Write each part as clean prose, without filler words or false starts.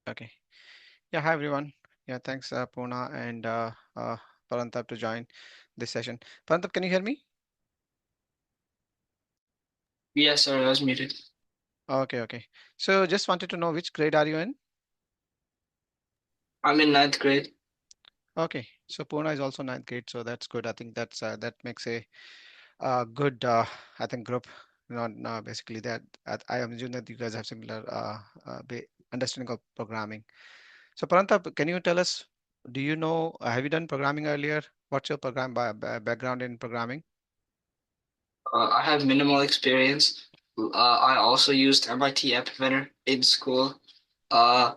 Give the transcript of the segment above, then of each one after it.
Okay. Yeah, hi everyone. Yeah, thanks Puna and Parantab to join this session. Parantab, can you hear me? Yes, sir, I was muted. Okay, okay. So just wanted to know which grade are you in? I'm in ninth grade. Okay, so Puna is also ninth grade, so that's good. I think that makes a good I think group. Not basically that I imagine that you guys have similar understanding of programming. So Parantab, can you tell us? Do you know? Have you done programming earlier? What's your background in programming? I have minimal experience. I also used MIT App Inventor in school. Uh,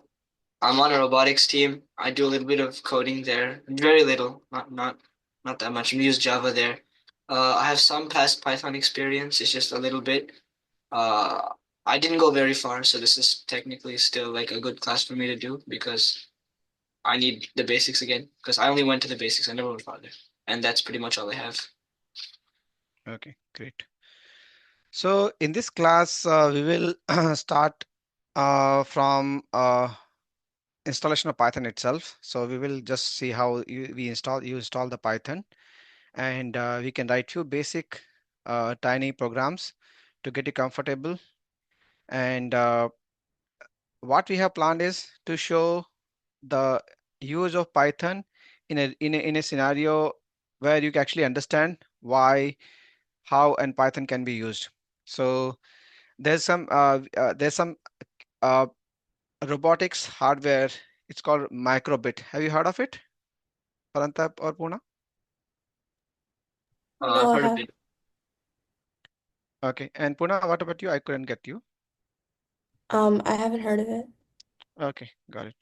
I'm on a robotics team. I do a little bit of coding there, very little, not that much. I use Java there. I have some past Python experience. It's just a little bit. Uh, I didn't go very far, so this is technically still like a good class for me to do because I need the basics again. Because I only went to the basics. I never went farther, and that's pretty much all I have. Okay, great. So in this class, we will start from installation of Python itself. So we will just see how you install the Python, and we can write few basic tiny programs to get you comfortable. And what we have planned is to show the use of Python in a scenario where you can actually understand why, how, and Python can be used. So there's some uh, robotics hardware. It's called microbit. Have you heard of it, Parantab or Puna? I've No, I heard of it. haven't. Okay. And Puna, what about you? I couldn't get you. I haven't heard of it. Okay, got it.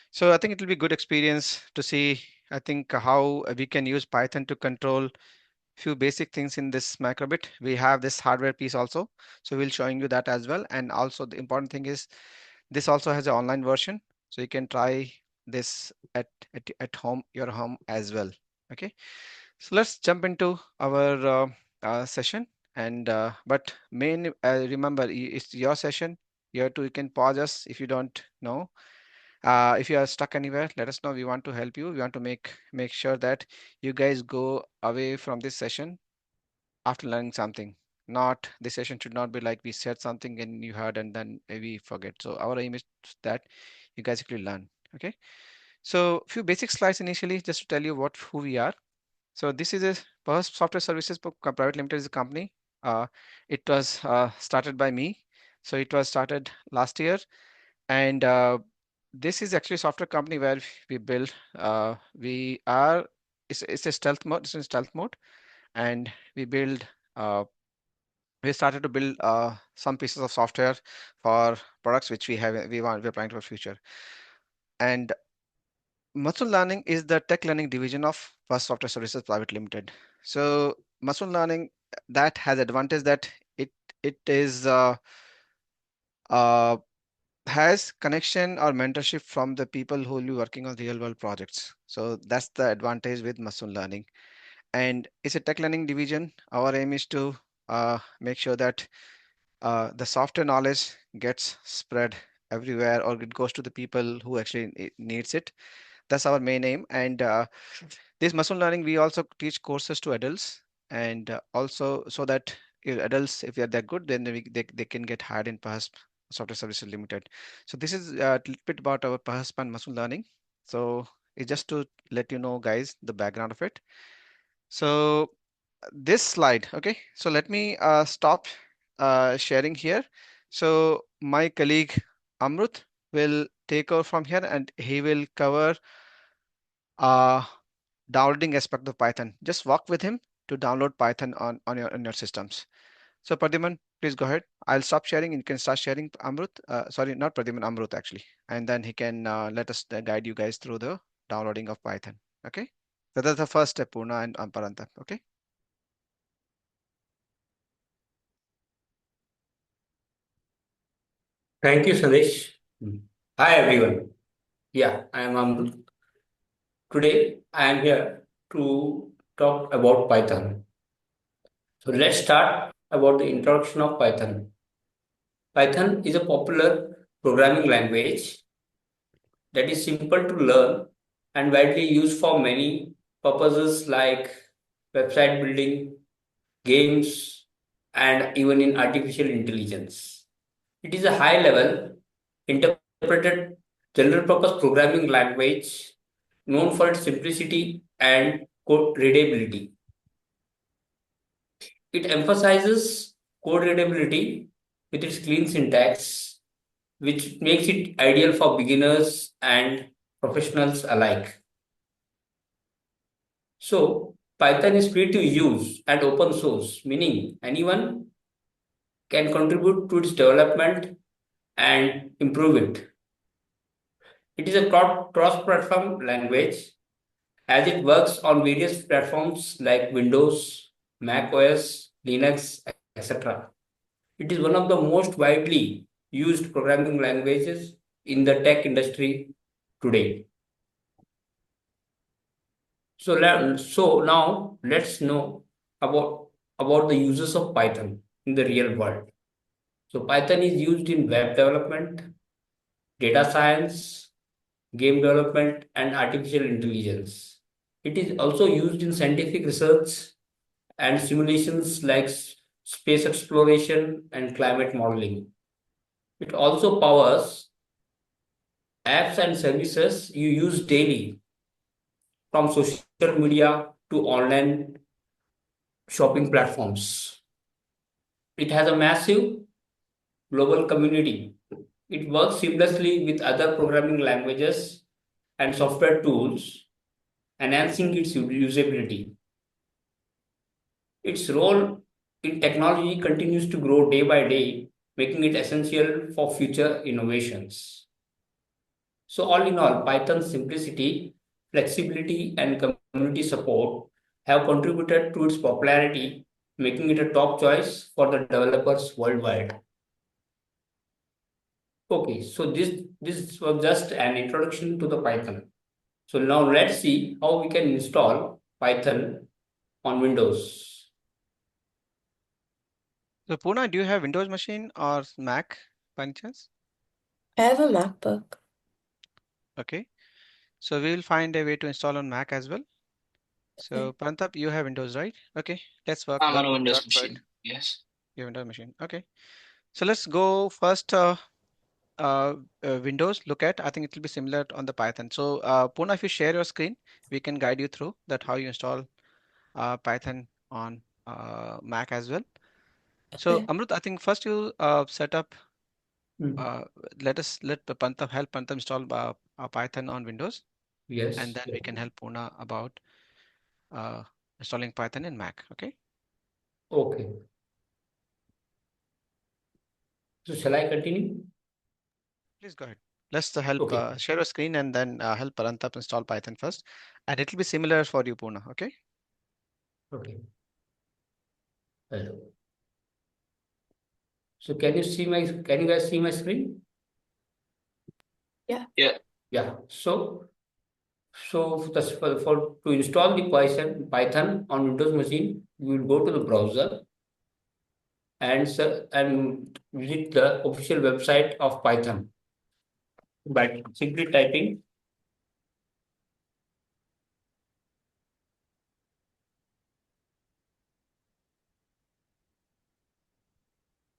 So I think it will be good experience to see, I think, how we can use Python to control few basic things in this microbit. We have this hardware piece also. So we'll showing you that as well. And also the important thing is this also has an online version. So you can try this at home, your home as well. Okay. So let's jump into our session. And but main remember, it's your session. You have to, you can pause us if you don't know. If you are stuck anywhere, let us know. We want to help you. We want to make sure that you guys go away from this session after learning something. Not this session should not be like we said something and you heard and then maybe forget. So our aim is that you guys actually learn. Okay. So few basic slides initially just to tell you what who we are. So this is a Perhaps Software Services Private Limited is a company. Uh, it was started by me. So it was started last year, and this is actually a software company where we build. We are it's a stealth mode. It's in stealth mode, and we build. We started to build some pieces of software for products which we're planning for future. And machine learning is the tech learning division of First Software Services Private Limited. So machine learning that has advantage that it it is uh, has connection or mentorship from the people who will be working on real world projects. So that's the advantage with machine learning. And it's a tech learning division. Our aim is to make sure that the software knowledge gets spread everywhere or it goes to the people who actually needs it. That's our main aim. And this machine learning, we also teach courses to adults, and also so that if adults, if they're good, then they can get hired in PASP Software Services Limited. So this is a little bit about our PASP and machine learning. So it's just to let you know, guys, the background of it. So this slide, okay. So let me stop sharing here. So my colleague Amrut will take over from here, and he will cover uh, downloading aspect of Python. Just walk with him to download Python on your systems. So Pradhiman, please go ahead. I'll stop sharing. You can start sharing Amrut. Sorry, not Pradhiman, Amrut actually. And then he can let us guide you guys through the downloading of Python. Okay. So that's the first step, Purna and Amparanta. Okay. Thank you, Sandesh. Hi, everyone. Yeah, I am Amrut. Today, I am here to talk about Python. So let's start about the introduction of Python. Python is a popular programming language. that is simple to learn and widely used for many purposes like website building, games, and even in artificial intelligence. It is a high level, interpreted, general purpose programming language known for its simplicity and code readability. It emphasizes code readability with its clean syntax, which makes it ideal for beginners and professionals alike. So, Python is free to use and open source, meaning anyone can contribute to its development and improve it. It is a cross-platform language as it works on various platforms like Windows, Mac OS, Linux, etc. It is one of the most widely used programming languages in the tech industry today. So now let's know about, about the uses of Python in the real world. So Python is used in web development, data science, game development, and artificial intelligence. It is also used in scientific research and simulations like space exploration and climate modeling. It also powers apps and services you use daily, from social media to online shopping platforms. It has a massive global community. It works seamlessly with other programming languages and software tools, enhancing its usability. Its role in technology continues to grow day by day, making it essential for future innovations. So, all in all, Python's simplicity, flexibility, and community support have contributed to its popularity, making it a top choice for the developers worldwide. Okay, so this was just an introduction to the Python. So now let's see how we can install Python on Windows. So Puna, do you have Windows machine or Mac by any chance? I have a MacBook. Okay. So we will find a way to install on Mac as well. So Okay. Pantap, you have Windows, right? Okay, let's work I'm on work a Windows work for it. machine. Yes. Your Windows machine. Okay. So let's go first. Windows. Look at. I think it will be similar on the Python. So Puna, if you share your screen, we can guide you through that how you install Python on Mac as well. So Okay. Amrut, I think first you set up. Mm. Uh, let Pantap help Pantap install Python on Windows, and Yes. then we can help Puna about uh, installing Python in Mac. Okay. Okay. So shall I continue? Please go ahead. Let's help Okay. share a screen and then help Parantap install Python first. And it will be similar for you, Puna. Okay. Okay. Hello. So can you guys see my screen? Yeah. Yeah. Yeah. So for to install the Python on Windows machine, you will go to the browser and visit the official website of Python by simply typing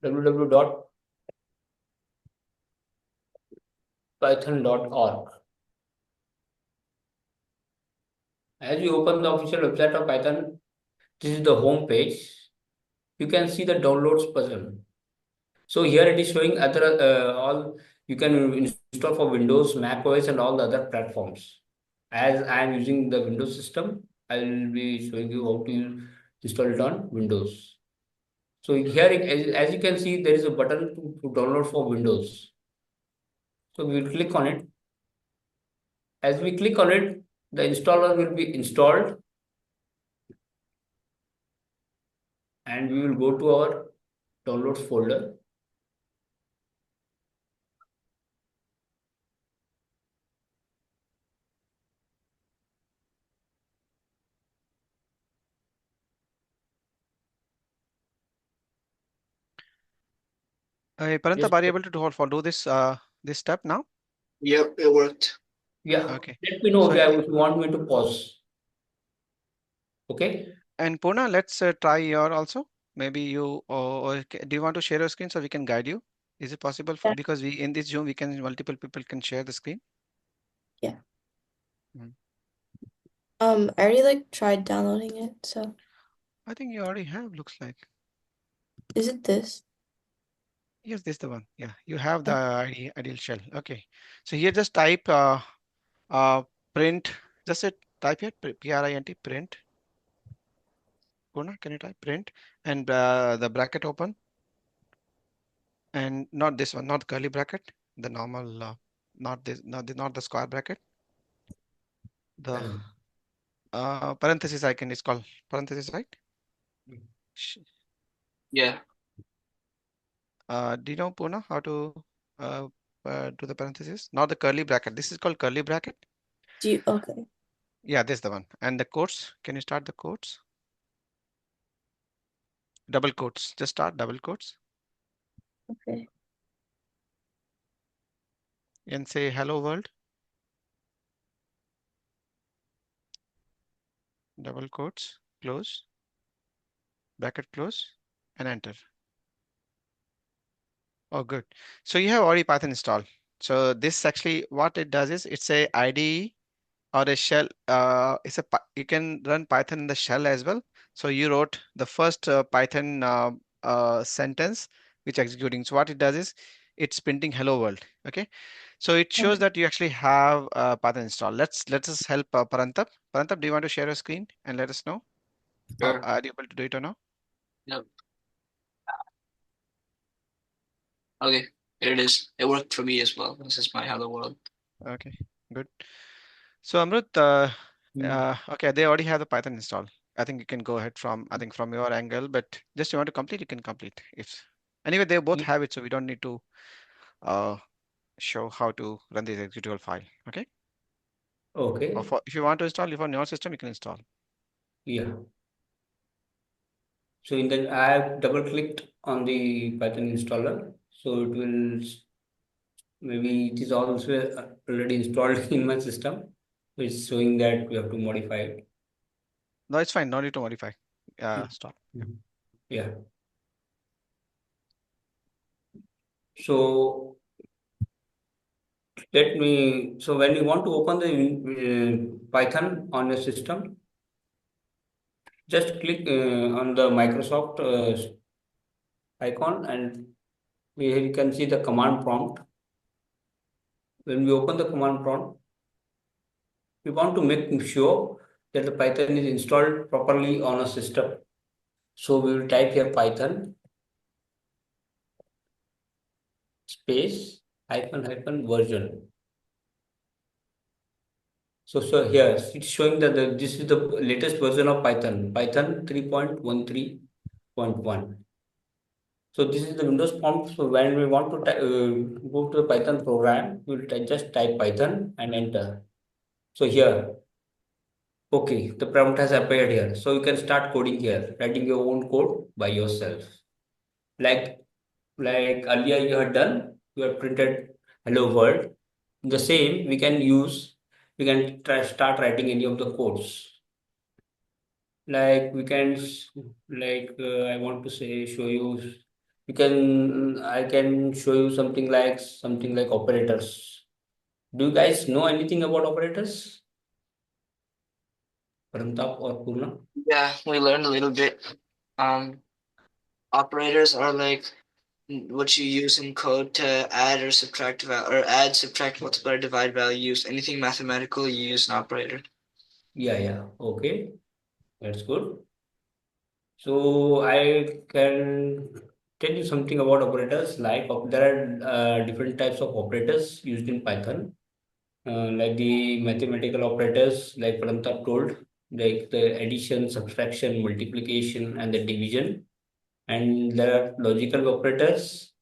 www.python.org. As you open the official website of Python, this is the home page. You can see the downloads button. So here it is showing other all you can install for Windows, Mac OS, and all the other platforms. As I am using the Windows system, I will be showing you how to install it on Windows. So here, as you can see, there is a button to download for Windows. So we will click on it. As we click on it, the installer will be installed, and we will go to our downloads folder. Parantap, Just are you able to follow this this step now? Yep, it worked. Yeah. Okay. Let me know So, if you want me to pause. Okay. and Puna, let's try your also. Maybe you do you want to share your screen so we can guide you? Is it possible for, Yeah. because we in this Zoom we can multiple people can share the screen. Yeah. Mm. I already like tried downloading it, so I think you already have, looks like. is it this? Yes, this is the one. Yeah, you have the Oh, ideal shell. Okay. So here just type uh print. Just type here print print. Puna, can you type print and the bracket open, and not this one, not the curly bracket, the normal, not this, not the square bracket. The Um, parenthesis icon is called parenthesis, right? Sh- Yeah. do you know, Puna, how to do the parenthesis? Not the curly bracket. This is called curly bracket. okay. Yeah, this is the one. And the quotes. Can you start the quotes? Double quotes. Just start double quotes Okay. and say hello world. Double quotes. Close. Bracket close. And enter. Oh, good. So you have already Python installed. So this actually what it does is it's a IDE or a shell. You can run Python in the shell as well. So you wrote the first Python sentence which executing. So what it does is it's printing hello world. Okay. So it shows Okay. that you actually have Python installed. Let us help Parantap. Parantap, do you want to share your screen and let us know how Sure. are you able to do it or no? Yep. Okay. Here it is. It worked for me as well. This is my hello world. Okay, good. So Amrut, mm, okay, they already have the Python installed. I think you can go ahead from, I think from your angle, but just you want to complete, you can complete. If anyway, they both yeah. have it, so we don't need to uh, show how to run the executable file. Okay. Or Okay. for, if you want to install, if on your system, you can install. Yeah. So in that I have double clicked on the Python installer. So it will maybe it is also already installed in my system. So it's showing that we have to modify it. No, it's fine. No need to modify. Mm, Stop. Yeah. mm. Yeah. So so when you want to open the Python on your system, just click on the Microsoft icon and here you can see the command prompt. When we open the command prompt, we want to make sure that the Python is installed properly on a system. So we will type here Python space hyphen version. So here it's showing that this is the latest version of Python 3.13.1. So this is the Windows prompt. So when we want to go to the Python program, we will just type Python and enter. So here, okay, the prompt has appeared here. So you can start coding here, writing your own code by yourself. Like like earlier you had done, you have printed hello world. The same we can start writing any of the codes. Like we can I want to say show you I can show you something like operators. Do you guys know anything about operators? Parantap or Purna? Yeah, we learned a little bit. Um, Operators are like what you use in code to add or subtract or add, subtract, multiply, or divide values. Anything mathematical, you use an operator. Yeah, yeah. Okay, that's good. So I can tell you something about operators. There are different types of operators used in Python, like the mathematical operators, like Pranthap told, like the addition, subtraction, multiplication, and the division. And there are logical operators,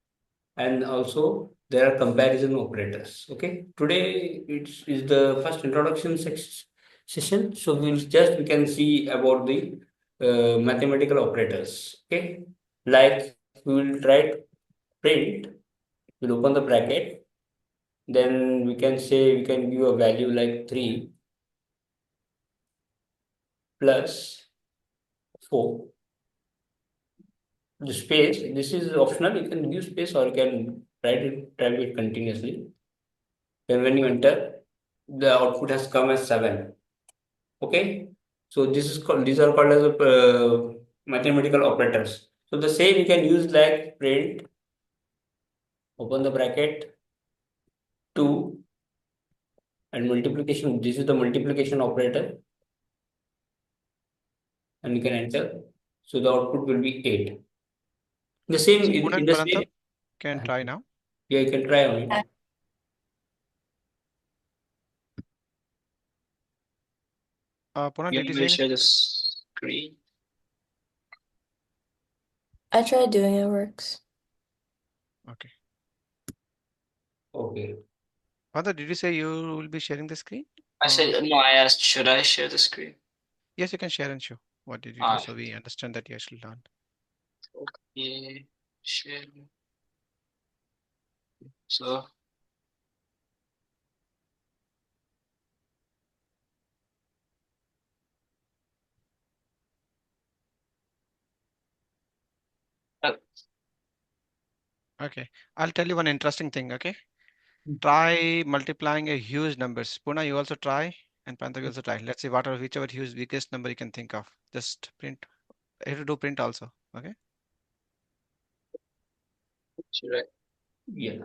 and also there are comparison operators. Okay, today is the first introduction session, so we can see about the mathematical operators. Okay, like we will write print, we'll open the bracket, then we can say we can give a value like 3 plus 4. The space, this is optional. You can give space or you can type it continuously. Then when you enter, the output has come as 7. Okay. So this is called, these are called as mathematical operators. So the same you can use like print, open the bracket, 2, and multiplication. This is the multiplication operator, and you can enter. So the output will be 8. The same So Puna in and the same. Paranthal can try now. Yeah, you can try on it. Puna, You did want you me say to share anything? the screen? I tried doing it, works. Okay. Okay. Panther, did you say you will be sharing the screen? I Or said no. I asked, should I share the screen? yes, you can share and show. What did you do? Ah, So we understand that you actually learned. yeah, share. So uh, Okay. I'll tell you one interesting thing. Okay. Try multiplying a huge numbers. Puna, you also try, and Panther, you also try. Let's see what are whichever huge biggest number you can think of. Just print. You have to do print also. Okay. should I? Yeah.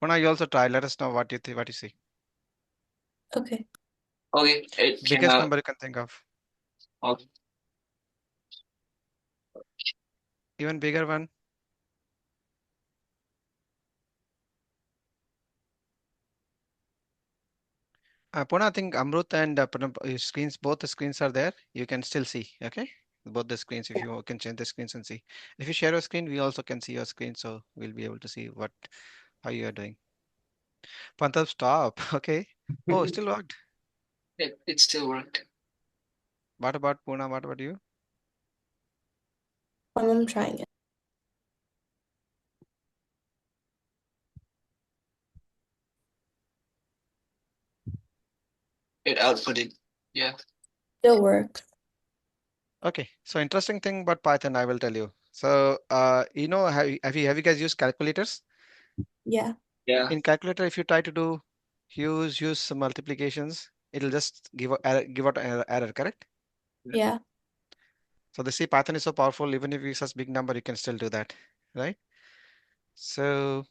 Puna, you also try. Let us know what you what you see. Okay. Okay, it came Biggest out. number you can think of. Okay, Even bigger one. Puna, I think Amrut and your screens, both the screens are there. You can still see. Okay. Both the screens, if you can change the screens and see. If you share your screen, we also can see your screen, so we'll be able to see what how you are doing. Pantab, stop. Okay. Oh, still worked. it still worked. What about Puna? What about you? I'm trying it. It outputted. Yeah. Still works. Okay. So interesting thing about Python, I will tell you. So, have you guys used calculators? Yeah. Yeah. In calculator, if you try to do use some multiplications, it'll just give out error, correct? Yeah. So the C Python is so powerful, even if you use such big number, you can still do that, right? So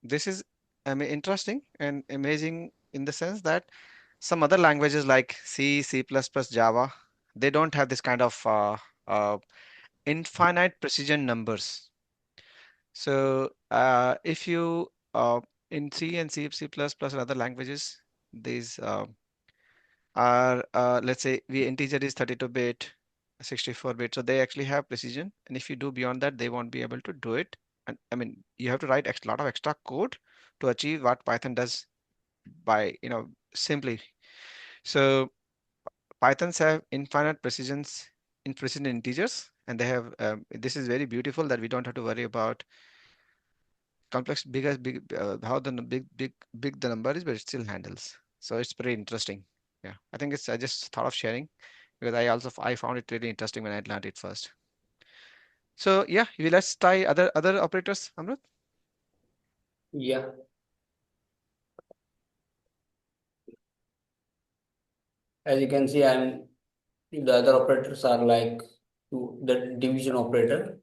this is, I mean, interesting and amazing in the sense that some other languages like C, C++, Java, they don't have this kind of infinite precision numbers. So if you in C and C++ and other languages, these are let's say the integer is 32-bit, 64-bit, so they actually have precision. And if you do beyond that, they won't be able to do it. And I mean, you have to write a lot of extra code to achieve what Python does by simply. So Pythons have infinite in precision integers, and they have this is very beautiful that we don't have to worry about complex big how the big the number is, but it still handles. So it's pretty interesting. Yeah, I think it's I just thought of sharing because I found it really interesting when I learned it first. So yeah, let's try other operators, Amrut. Yeah. As you can see, the other operators are like the division operator.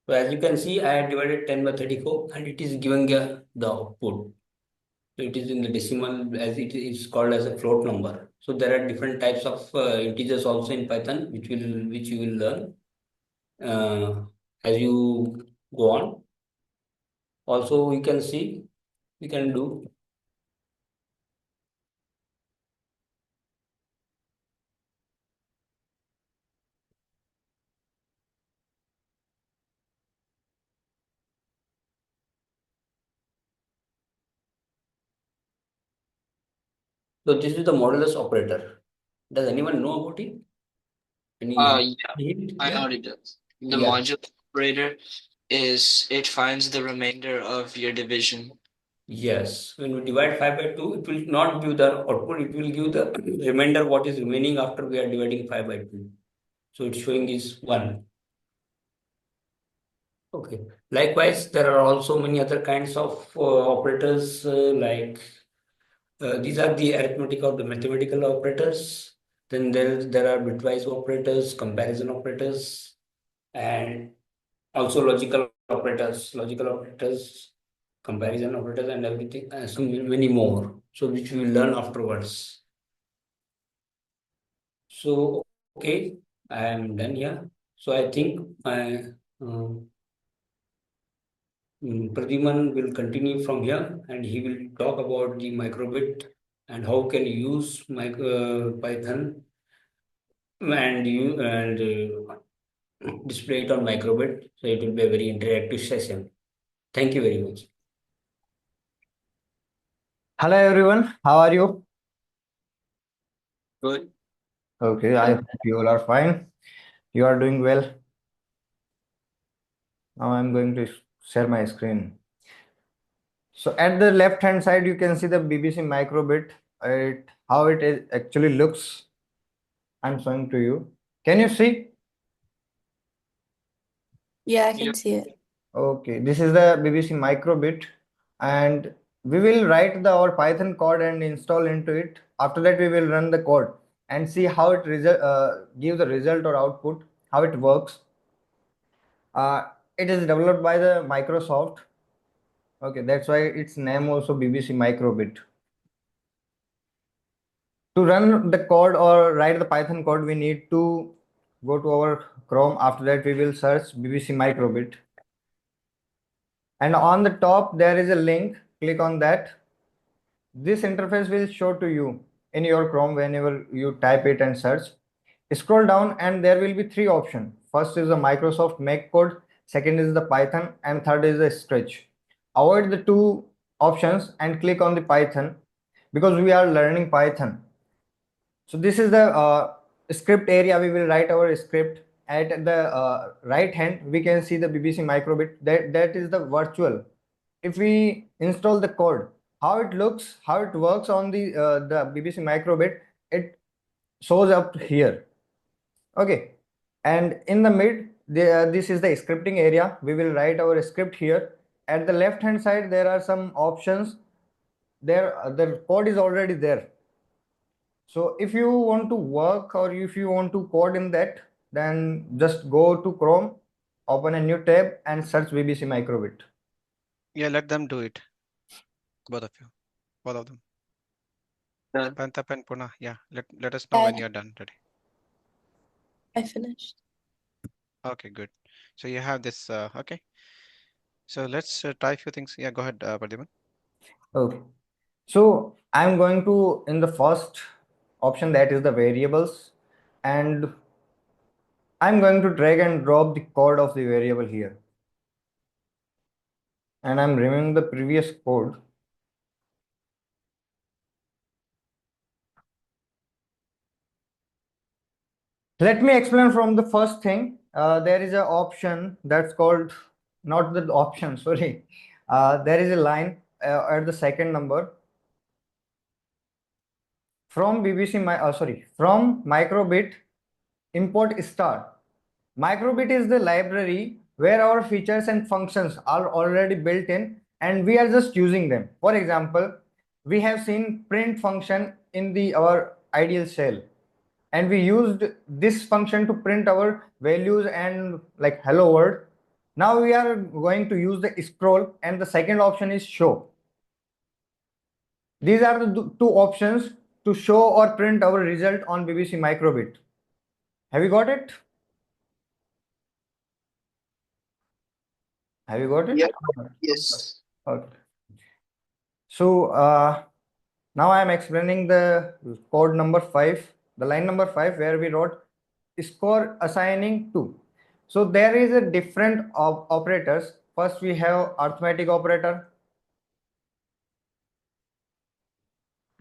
So as you can see, I have divided 10 by 34 and it is giving the output. So it is in the decimal as it is called as a float number. So there are different types of integers also in Python, which you will learn as you go on. Also, we can see we can do. So this is the modulus operator. Does anyone know about it? Any Yeah, hint? I know Yeah. what it does. The Yeah. modular operator is it finds the remainder of your division. Yes. When we divide 5 by 2, it will not give the output, it will give the remainder what is remaining after we are dividing 5 by 2. So it's showing is 1. Okay. Likewise, there are also many other kinds of operators like these are the arithmetic or the mathematical operators. Then there are bitwise operators, comparison operators, and also logical operators, comparison operators, and everything, and so many more. So which we will learn afterwards. So okay, I am done here. So I think uh, Pradyuman will continue from here, and he will talk about the microbit and how can you use Python and display it on microbit. So it will be a very interactive session. Thank you very much. Hello everyone, how are you? Good. Okay, I hope you all are fine. You are doing well. Now I'm going to share my screen. So at the left hand side, you can see the BBC microbit. How it actually looks. I'm showing to you. Can you see? Yeah, I Yeah. can see it. Okay, this is the BBC microbit, and we will write our Python code and install into it. After that, we will run the code and see how it gives the result or output, how it works. It is developed by the Microsoft. Okay, that's why its name also BBC Microbit. To run the code or write the Python code, we need to go to our Chrome. After that, we will search BBC Microbit. And on the top, there is a link. Click on that. This interface will show to you in your Chrome whenever you type it and search. Scroll down and there will be three options. First is the Microsoft Make code, second is the Python, and third is the Scratch. Avoid the two options and click on the Python because we are learning Python. So this is the script area. We will write our script. At the right hand, we can see the BBC microbit. That is the virtual. If we install the code, how it looks, how it works on the BBC microbit, it shows up here. Okay, and in the mid, this is the scripting area. We will write our script here. At the left hand side, there are some options. There, the code is already there. So if you want to work or if you want to code in that, then just go to Chrome, open a new tab and search BBC Microbit. Yeah, let them do it. Both of you. Both of them. Done. Pantap and Puna. Yeah, let us know when you're done ready. I finished. Okay, good. So you have this. Okay. So let's try a few things. Yeah, go ahead, Pradhiman. Okay. So I'm going to in the first option, that is the variables, and I'm going to drag and drop the code of the variable here. And I'm removing the previous code. Let me explain from the first thing. There is an option that's called, not the option, sorry. There is a line at the second number from from microbit import star. Microbit is the library where our features and functions are already built in and we are just using them. For example, we have seen print function in the our ideal shell, and we used this function to print our values and like hello world. Now we are going to use the scroll, and the second option is show. These are the two options to show or print our result on BBC Microbit. Have you got it? Have you got it? Yeah. Yes. Okay. So now I am explaining the code number 5, the line number 5, where we wrote score assigning to. So there is a different operators. First we have arithmetic operator.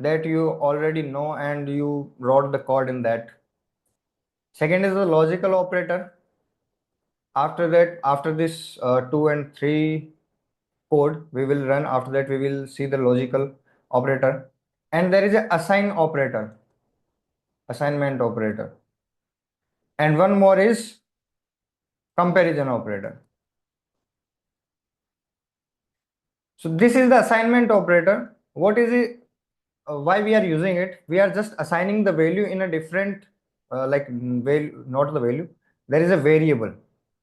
that you already know and you wrote the code in that. Second is the logical operator. After that, after this 2 and 3 code we will run, after that we will see the logical operator. And there is a assign operator, assignment operator. And one more is comparison operator. So this is the assignment operator. What is it? Why we are using it? We are just assigning the value in a different, value, not the value. There is a variable,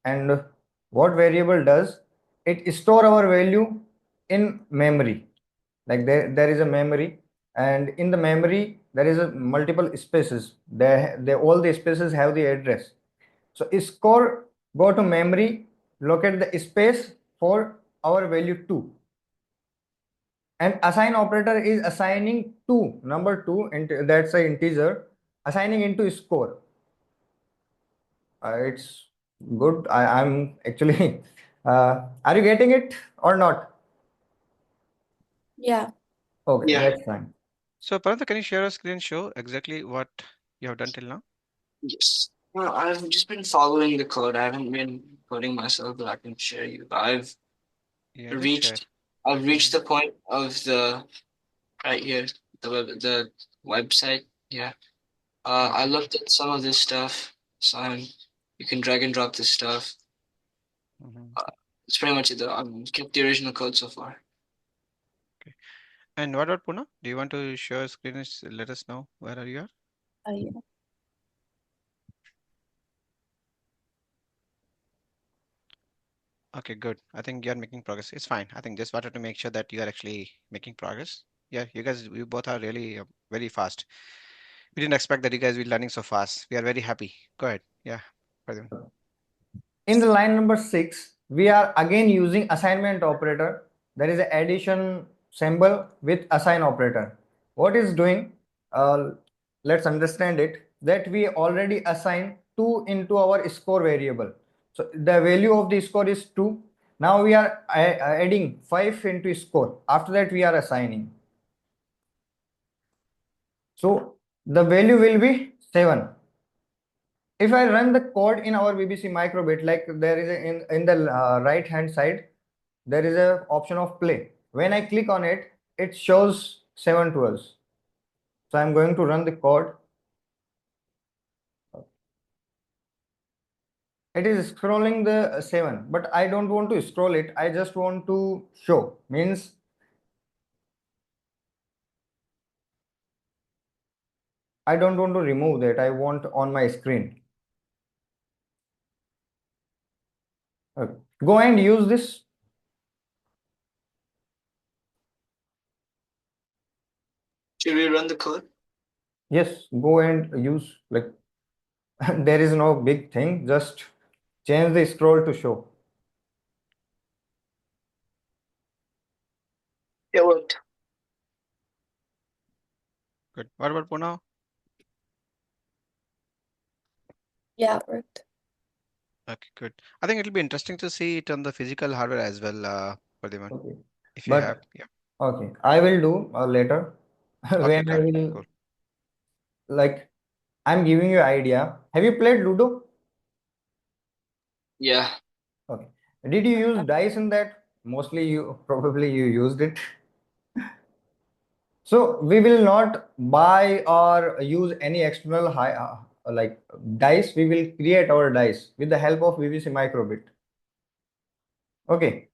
and what variable does? It store our value in memory. Like there is a memory, and in the memory there is a multiple spaces. They all the spaces have the address. So score go to memory, locate the space for our value 2, and assign operator is assigning 2 number 2 into, that's a integer, assigning into score. It's good. I'm actually are you getting it or not? Yeah. Okay, Yeah. that's fine. So, Paranta, can you share a screen show exactly what you have done till now? Yes. Well, I've just been following the code. I haven't been coding myself, but I can share you. Yeah, just share. Reached I've reached Mhm. the point of the right here, the website. Yeah. I Okay. looked at some of this stuff. You can drag and drop this stuff. Mhm. Uh, it's pretty much it. I've kept the original code so far. Okay. And what about Puna? Do you want to share a screen? Let us know where are you are. Yeah. Okay, good. I think you are making progress. It's fine. I think just wanted to make sure that you are actually making progress. Yeah, you guys, you both are really very fast. We didn't expect that you guys will be learning so fast. We are very happy. Go ahead. Yeah, Pradyum. In the line number 6, we are again using assignment operator. There is an addition symbol with assign operator. What is doing? Uh, let's understand it. That we already assign 2 into our score variable. So the value of the score is 2. Now we are adding 5 into score. After that we are assigning. So the value will be 7. If I run the code in our BBC microbit, like there is in the right hand side, there is a option of play. When I click on it, it shows 7 to us. So I'm going to run the code. It is scrolling the 7, but I don't want to scroll it. I just want to show. Means I don't want to remove that. I want on my screen. Okay. Go and use this. Should we run the code? Yes, go and use, like there is no big thing. Just change the scroll to show. It worked. Good. What about Puna? Yeah, it worked. Okay, good. I think it'll be interesting to see it on the physical hardware as well, Pradyuman, Okay. if you have. But Yeah. okay, I will do later Okay, when I got it. will, Cool. like, I'm giving you idea. Have you played Ludo? Yeah. Okay. Did you use dice in that? Mostly you probably you used it. So we will not buy or use any external like dice. We will create our dice with the help of BBC Microbit. Okay.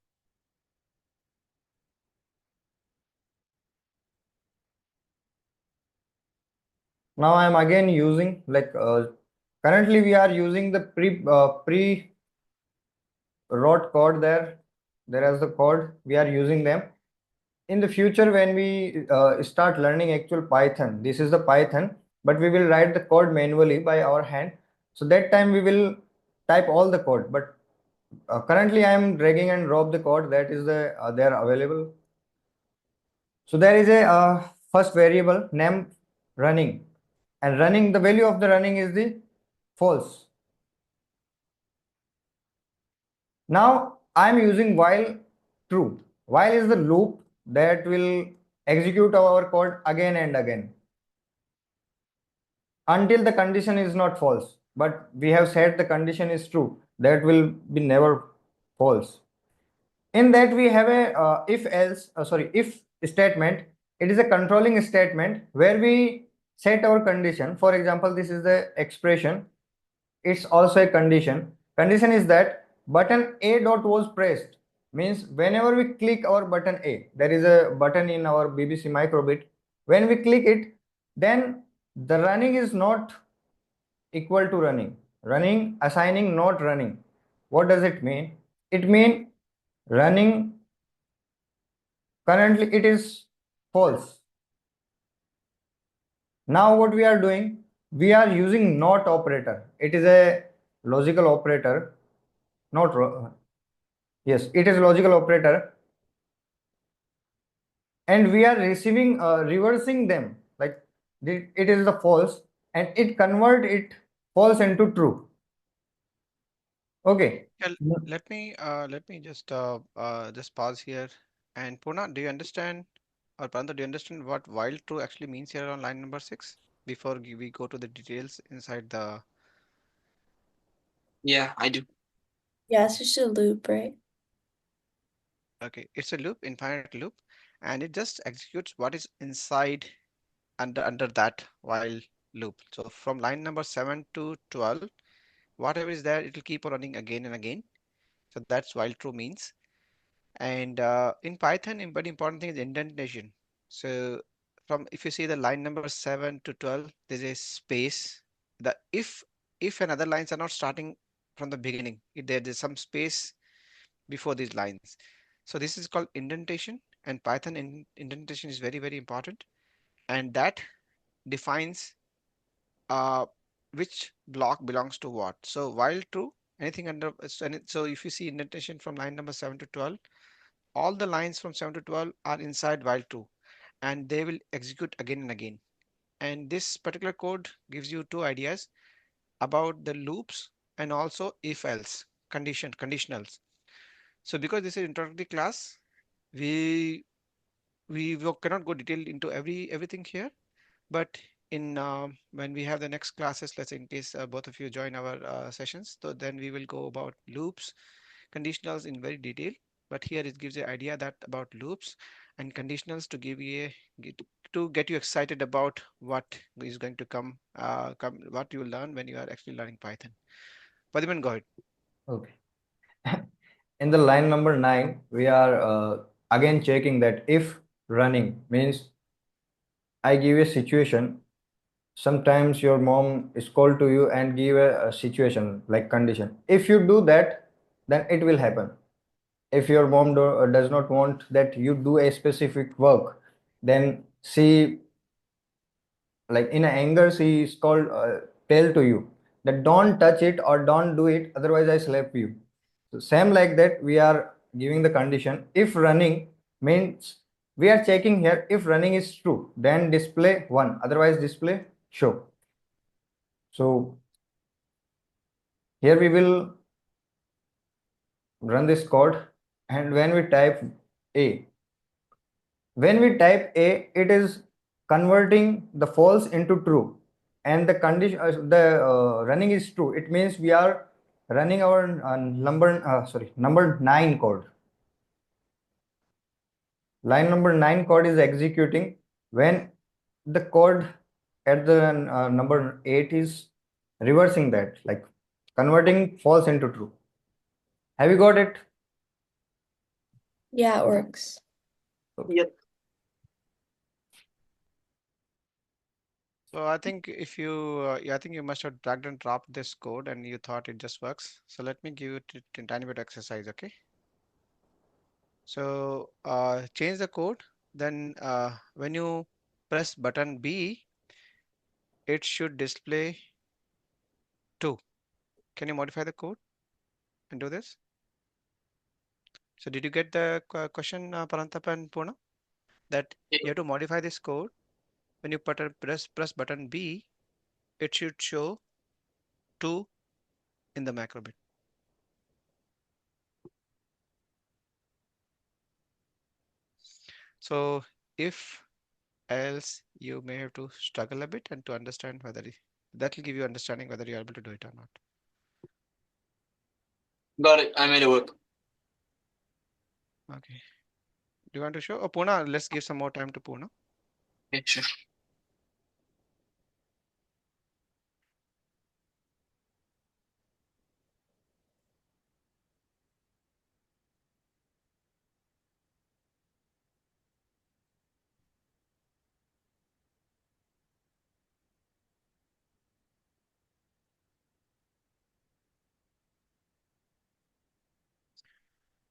Now I am again using, like, currently we are using the pre wrote code there. There is the code we are using them. In the future when we start learning actual Python, this is the Python, but we will write the code manually by our hand. So that time we will type all the code, but currently I am dragging and drop the code that is there available. So there is a first variable name running, and running, the value of the running is the false. Now I am using while true. While is the loop that will execute our code again and again until the condition is not false. But we have said the condition is true. That will be never false. In that we have a if statement. It is a controlling statement where we set our condition. For example, this is the expression. It's also a condition is that button a dot was pressed, means whenever we click our button a, there is a button in our BBC microbit. When we click it, then the running is not equal to running assigning not running. What does it mean? It means running currently it is false. Now what we are doing, we are using not operator. It is a logical operator. Not yes, it is logical operator, and we are receiving reversing them, like it is the false, and it convert it false into true. Okay. Yeah, let me just pause here. And Puna, do you understand, or Pranta, do you understand what while true actually means here on line number 6 before we go to the details inside the. Yeah, I do. Yeah, it's just a loop, right? Okay, it's a loop, infinite loop, and it just executes what is inside under that while loop. So from line number 7 to 12, whatever is there, it will keep on running again and again. So that's while true means. And in Python, a very important thing is indentation. So from if you see the line number 7 to 12, there's a space. The if and other lines are not starting from the beginning, if there's some space before these lines. So this is called indentation, and Python indentation is very, very important, and that defines uh, which block belongs to what. So while true, anything under so if you see indentation from line number 7 to 12, all the lines from 7 to 12 are inside while true, and they will execute again and again. And this particular code gives you two ideas about the loops and also if else conditionals. So because this is introductory class, we cannot go detailed into everything here, but in when we have the next classes, let's say in case both of you join our sessions, so then we will go about loops, conditionals in very detail. But here it gives you idea that about loops and conditionals to give you to get you excited about what is going to come what you will learn when you are actually learning Python. Padiman, go ahead. Okay. In the line number 9, we are again checking that if running means I give a situation. Sometimes your mom is called to you and give a situation like condition. If you do that, then it will happen. If your mom does not want that you do a specific work, then she, like in anger, she is called tell to you that don't touch it or don't do it, otherwise I slap you. So same like that, we are giving the condition if running means we are checking here if running is true, then display 1, otherwise display show. So here we will run this code, and a when we type a, it is converting the false into true, and the condition the running is true. It means we are running our number 9 code. Line number 9 code is executing when the code at the number 8 is reversing that, like converting false into true. Have you got it? Yeah, it works. Okay. Yep. So I think if you, yeah, I think you must have dragged and dropped this code and you thought it just works. So let me give you a tiny bit exercise, okay? So change the code. Then when you press button B, it should display 2. Can you modify the code and do this? So did you get the question, Parantap and Puna? That you have to modify this code. When you press button B, it should show 2 in the macro bit. So if else you may have to struggle a bit and to understand whether that will give you understanding whether you're able to do it or not. Got it. I made it work. Okay. Do you want to show? Oh, Puna, let's give some more time to Puna. Yeah, sure.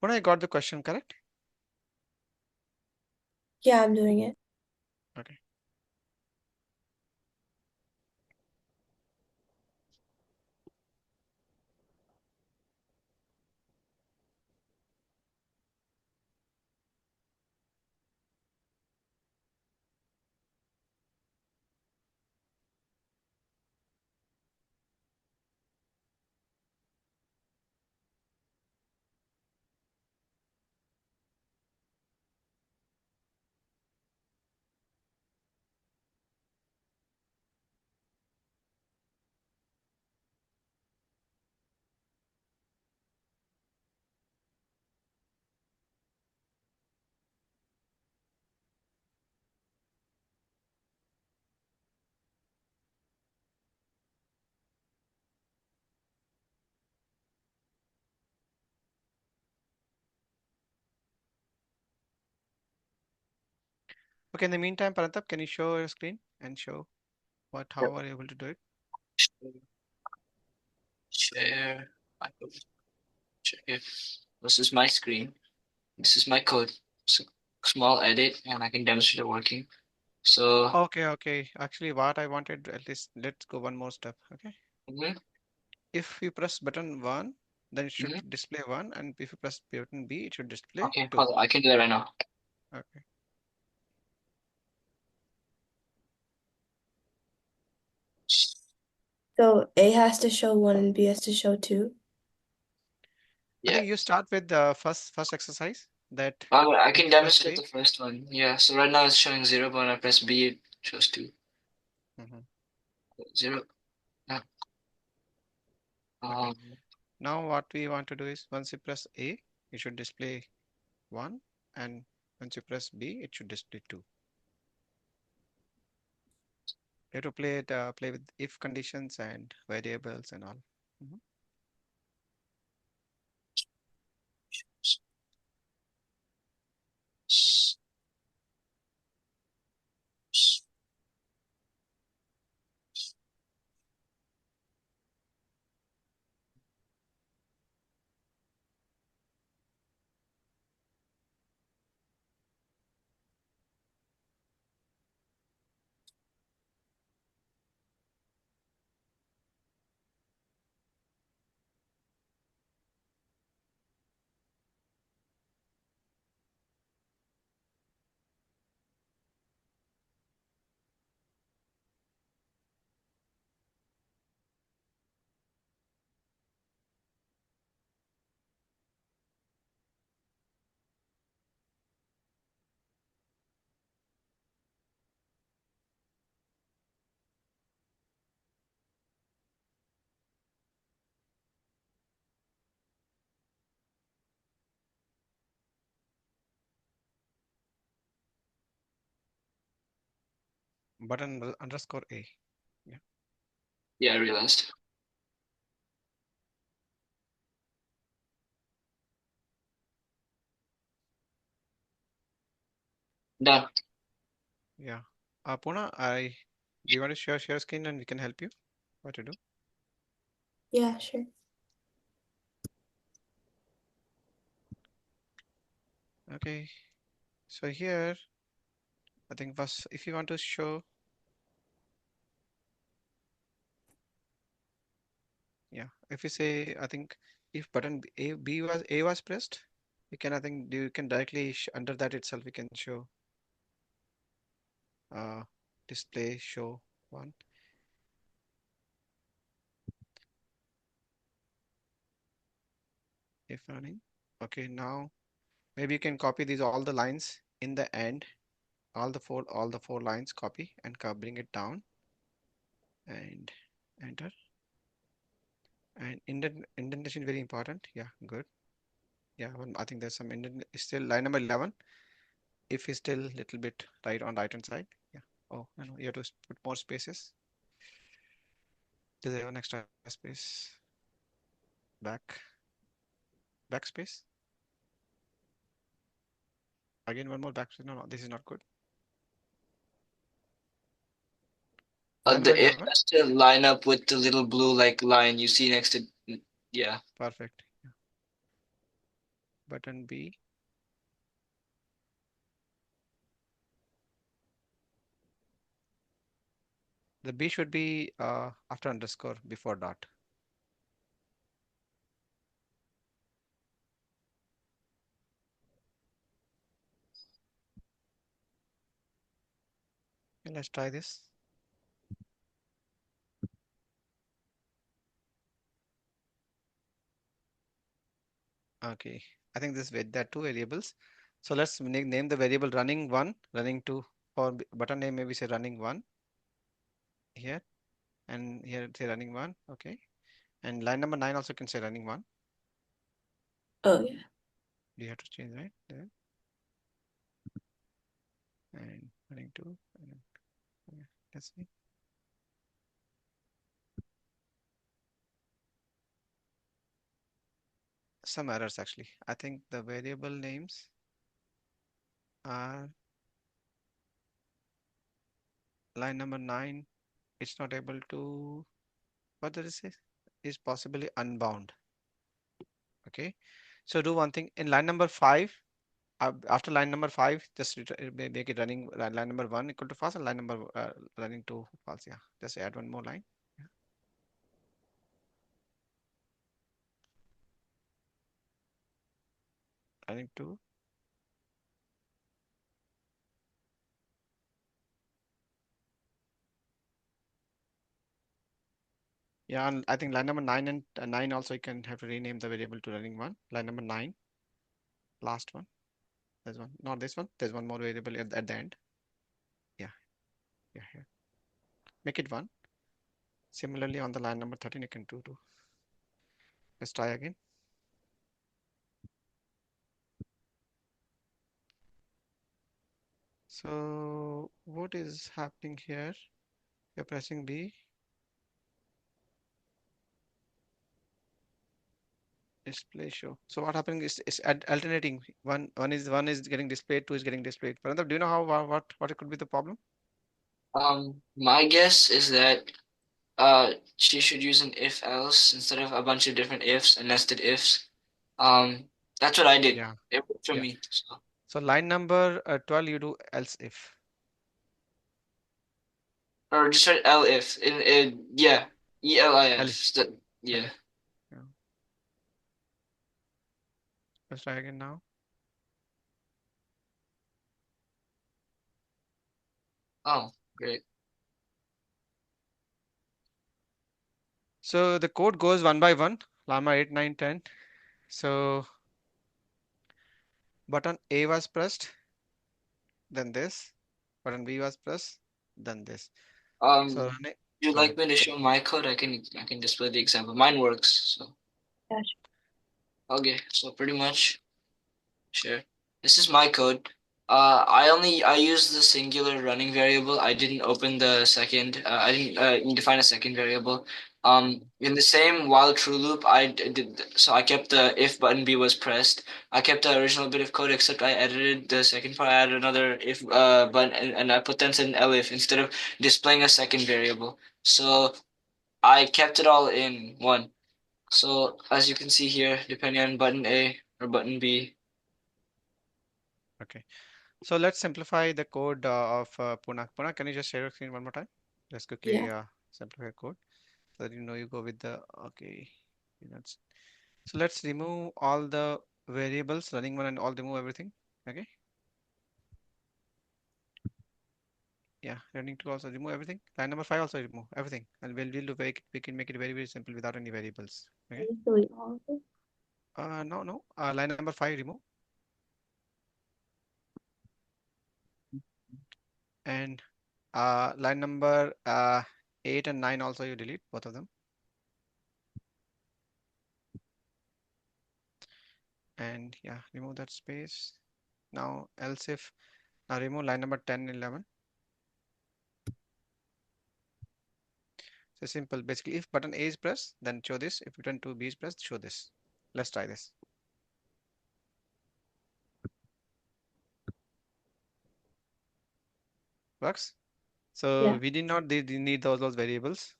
Puna, I got the question correct? Yeah, I'm doing it. Okay. Okay, in the meantime, Prantab, can you show your screen and show Yep. how are you able to do it? Share. I will share. This is my screen. This is my code. So small edit, and I can demonstrate it working. So, Okay, okay. Actually, what I wanted, at least let's go one more step. Okay. mhm, If you press button 1, then it should mhm. display 1, and if you press button B, it should display Okay, 2. hold on. I can do that right now. Okay. So A has to show 1 and B has to show 2. I Yeah. think you start with the first exercise that I if can you press demonstrate A. the first one. Yeah. So right now it's showing 0, but when I press B, it shows 2. Mhm. 0. Yeah. Okay. Um. Now what we want to do is once you press A, it should display 1, and once you press B, it should display 2. You have to play with if conditions and variables and all. Mhm. Button underscore A. Yeah. Yeah, I realized. Done. Yeah. Puna, do you want to share screen and we can help you what to do? Yeah, sure. Okay. So here, I think first, if you want to show, yeah, if you say, I think if button A was pressed, we can, I think you can directly under that itself, we can show uh, display show 1. If running. Okay, now maybe you can copy these all the lines in the end all the four lines, copy and bring it down and enter. And indentation is very important. Yeah, good. Yeah, I think there's some indent still line number 11. If is still little bit right on right hand side. Yeah. Oh, no, you have to put more spaces. Does it have an extra space? Back, backspace. Again, one more backspace. No, no, this is not good. Line number The if 11. has to line up with the little blue like line you see next to, yeah. Perfect. Yeah. Button B. The B should be after underscore before dot. Okay, let's try this. Okay, I think this there are two variables. So let's name the variable running one, running two, or button name maybe say running one here, and here say running one. Okay, and line number 9 also can say running one. Oh yeah. You have to change right there, and running two. And, okay, let's see. Some errors actually. I think the variable names are line number 9. It's not able to. What does it say? Is possibly unbound. Okay, so do one thing in line number 5. After line number 5, just make it running line number 1 equal to false and line number running 2 false. Yeah, just add one more line. Yeah. Running 2. Yeah, and I think line number 9 and 9 also you can have to rename the variable to running 1. Line number 9, last one. There's one, not this one. There's one more variable at the end. Yeah, yeah, here. Make it 1. Similarly, on the line number 13, you can do 2. Let's try again. So what is happening here? You're pressing B. Display show. So what happening is alternating. One is getting displayed, two is getting displayed. Pranab, do you know what it could be the problem? My guess is that she should use an if else instead of a bunch of different ifs and nested ifs. Um, that's what I did. Yeah, It worked for yeah. me. So, So line number 12, you do else if. or just write elif in yeah, Elif. ELIF. Yeah. Elif. Yeah. Let's try again now. Oh, great. So the code goes one by one. Llama 8, 9, 10. So button A was pressed, then this. Button B was pressed, then this. So Um, run it. you'd Go ahead. like me to show my code? I can display the example. Mine works. So Gotcha. okay. So pretty much. Sure. This is my code. I used the singular running variable. I didn't open the second. I didn't define a second variable. In the same while true loop, did so I kept the if button B was pressed. I kept the original bit of code except I edited the second part. I added another if button and I put then said an elif instead of displaying a second variable. So I kept it all in one. So as you can see here, depending on button A or button B. Okay. So let's simplify the code of Puna. Puna, can you just share your screen one more time? Let's quickly Yeah. simplify code so that you know you go with the okay. That's so let's remove all the variables, running one and all remove everything. Okay. Yeah, running two also remove everything. Line number 5 also remove everything, and we can make it very simple without any variables. Can Okay. you delete all of it? No, no. Line number 5 remove. And line number 8 and 9 also you delete both of them. And yeah, remove that space. Now else if now remove line number 10 and 11. So simple. Basically, if button A is pressed, then show this. If button 2B is pressed, show this. Let's try this. Works. So Yeah. we did not need those variables.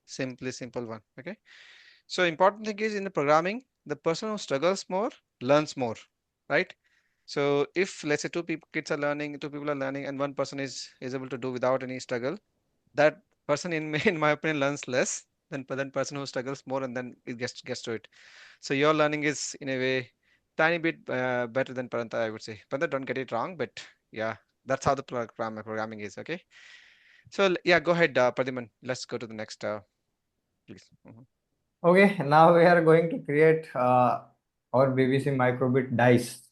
Simply simple one. Okay. So important thing is in the programming, the person who struggles more learns more, right? So if let's say two people kids are learning, two people are learning, and one person is able to do without any struggle, that person in my opinion learns less than person who struggles more and then it gets to it. So your learning is in a way tiny bit better than Paranta, I would say. Paranta, don't get it wrong, but yeah, that's how the programming is. Okay. So yeah, go ahead, Pradhiman. Let's go to the next, please. Mhm. Okay, now we are going to create our BBC microbit dice.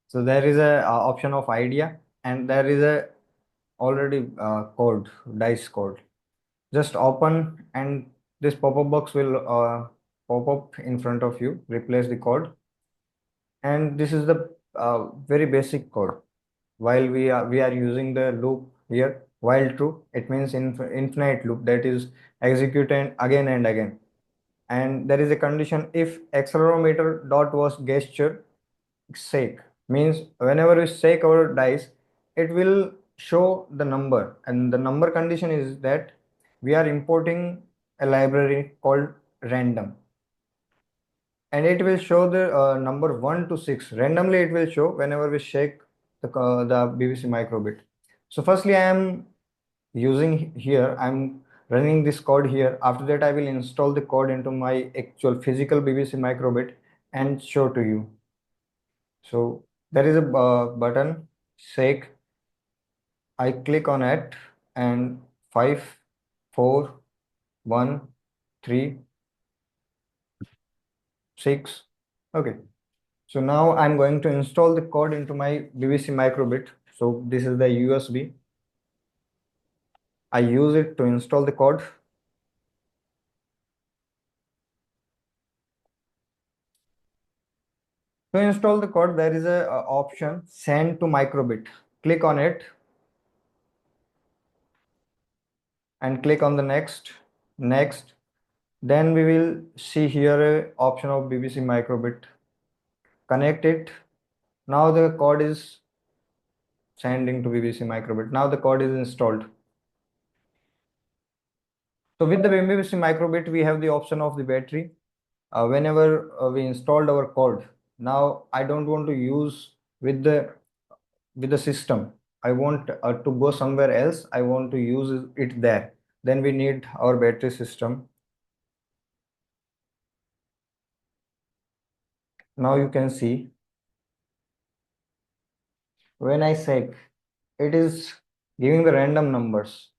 So there is a option of idea, and there is a already code, dice code. Just open, and this pop-up box will pop up in front of you. Replace the code, and this is the very basic code. While we are using the loop here, while true, it means infinite loop that is executed again and again. And there is a condition if accelerometer dot was gesture shake, means whenever we shake our dice, it will show the number, and the number condition is that we are importing a library called random, and it will show the number 1 to 6 randomly. It will show whenever we shake the BBC microbit. So firstly I am using here, I'm running this code here. After that I will install the code into my actual physical BBC microbit and show to you. So there is a button shake. I click on it, and 5, 4, 1, 3, 6. Okay. So now I'm going to install the code into my BBC microbit. So this is the USB. I use it to install the code. To install the code, there is a option send to microbit. Click on it and click on the next. Then we will see here a option of BBC microbit. Connect it. Now the code is sending to BBC microbit. Now the code is installed. So with the BBC microbit, we have the option of the battery. Whenever we installed our code, now I don't want to use with the system. I want to go somewhere else. I want to use it there. Then we need our battery system. Now you can see when I say it is giving the random numbers.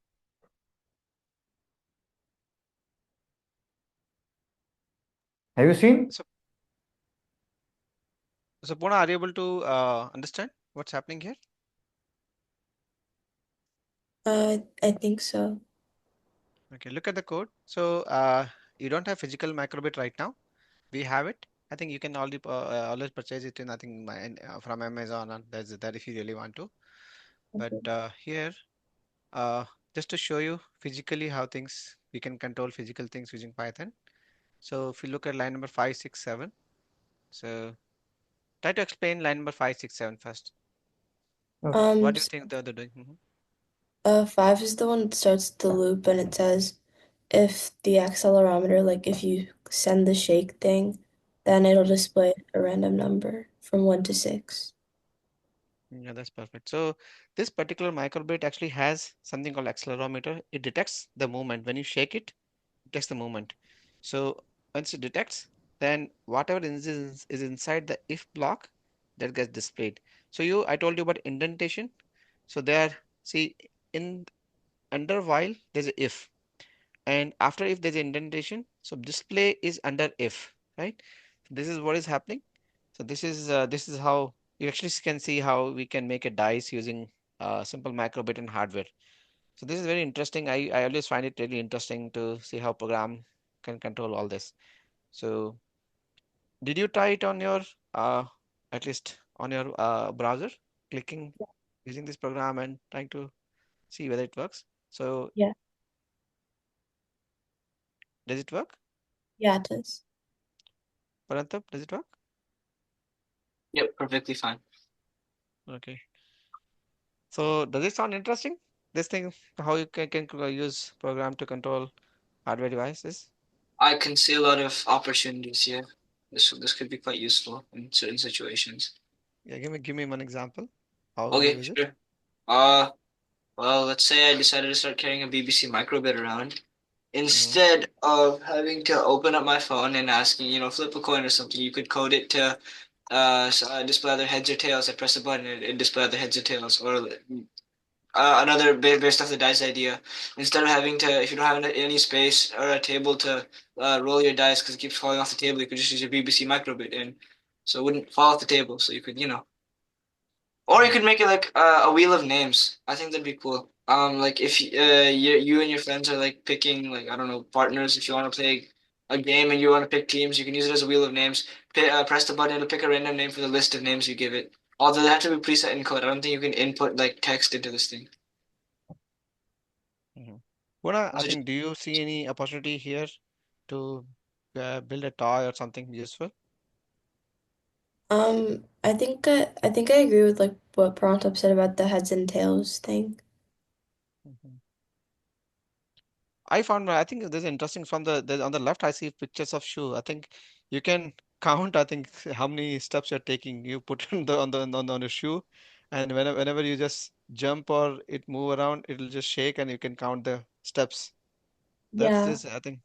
Have you seen? So, so Puna, are you able to understand what's happening here? I think so. Okay, look at the code. So you don't have physical microbit right now. We have it. I think you can always purchase it in I think from Amazon, and that's that if you really want to. But Okay. here, uh, just to show you physically how things we can control physical things using Python. So if you look at line number 5, 6, 7, so try to explain line number 5, 6, 7 first. Okay. What do you So, think they're doing? Mhm. 5 is the one that starts the loop, and it says if the accelerometer, like if you send the shake thing, then it'll display a random number from 1 to 6. Yeah, that's perfect. So this particular microbit actually has something called accelerometer. It detects the movement. When you shake it, it detects the movement. So once it detects, then whatever is inside the if block that gets displayed. So I told you about indentation. So there, see in under while there's a if, and after if there's an indentation. So display is under if, right? This is what is happening. So this is how you actually can see how we can make a dice using simple microbit in hardware. So this is very interesting. I always find it really interesting to see how program can control all this. So did you try it on your uh, at least on your browser, clicking using this program and trying to see whether it works? So Yeah. does it work? Yeah, it is. Paranthap, does it work? Yep, perfectly fine. Okay. So does it sound interesting? This thing, how you can use program to control hardware devices? I can see a lot of opportunities here. This could be quite useful in certain situations. Yeah, give me one example. How you Okay, use it? sure. Uh, well, let's say I decided to start carrying a BBC microbit around. Mm-hmm. Instead of having to open up my phone and asking, flip a coin or something, you could code it to display either heads or tails. I press a button and it display either heads or tails, or another based off the dice idea. Instead of having to, if you don't have any space or a table to roll your dice because it keeps falling off the table, you could just use your BBC microbit and so it wouldn't fall off the table. So you could, or you could make it like a wheel of names. I think that'd be cool. Like if you and your friends are like picking like I don't know partners. If you want to play a game and you want to pick teams, you can use it as a wheel of names. Press the button to pick a random name for the list of names you give it. Although they have to be preset in code. I don't think you can input like text into this thing. Mm-hmm. Puna, I So just think, do you see any opportunity here to build a toy or something useful? I think I agree with like what Pronto said about the heads and tails thing. Mhm. I think this is interesting from on the left, I see pictures of shoe. I think you can count, I think, how many steps you're taking. You put on the shoe, and whenever you just jump or it move around, it'll just shake and you can count the steps. That's Yeah, just, I think,